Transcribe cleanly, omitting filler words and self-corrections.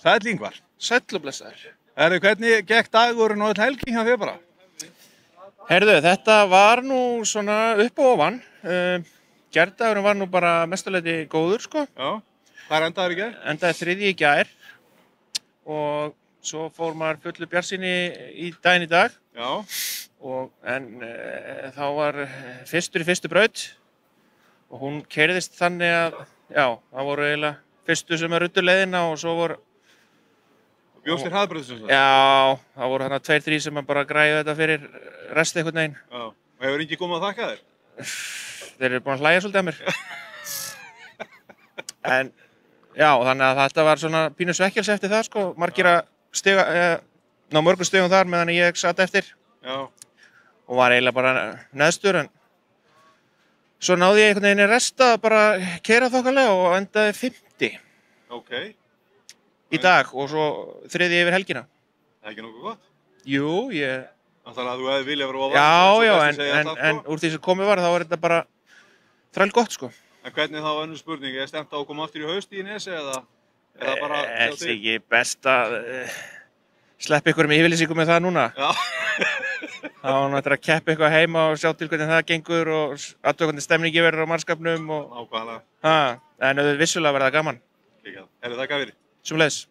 Sæll Ingvar. Sæll og blessaður. Herru, hvernig gekk dagurinn og öll helgi hjá þér bara? Heyrðu, þetta var nú svona upp og ofan. Gærdagurinn var nú bara mestuleyti góður, sko. Já. Hvað endaður í gær? Endaði 3. í gær og svo fór maður fullu bjartsýni í daginn í dag. Já. En þá var fyrstur í fyrstu braut og hún keyrðist þannig að, já, það voru eiginlega fyrstu sem ruddu leiðina og svo voru... Bjóst þér hraðbrautir sem sagt? Já, það voru þarna 2-3 sem bara græðu þetta fyrir resti einhvern veginn. Já. Og hefur ekki komið að þakka þér? Þeir eru búin að hlæja svolítið að mér. En, já, þannig að þetta var svona pínu svekkelsi eftir það, sko. Margir að stiga, ná mörgum stigum þar meðan ég satt eftir. Já. Og var eiginlega bara neðstur, en svo náði ég einhvern veginn í resta að bara keyra þokkalega og endaði 50. Ok. Í dag og svo 3. yfir helgina. Það er ekki nokkuð gott? Jú, ég... Þannig að þú hefði viljað vera ofan. Já, en úr því sem komið var þá var þetta bara þræl gott, sko. En hvernig þá önnur spurning? Er stemt á að koma aftur í haust í Nesi eða er það bara... Er það ekki best að sleppa ykkur með yfirlýsingu með það núna? Já. Þá var nú eftir að keppa eitthvað heima og sjá til hvernig það gengur og athuga hvernig stemningi verður á mannskapnum og... Nákvæmlega. En vissulega verður það gaman. Kikað. Þakka fyrir. Sömuleiðis.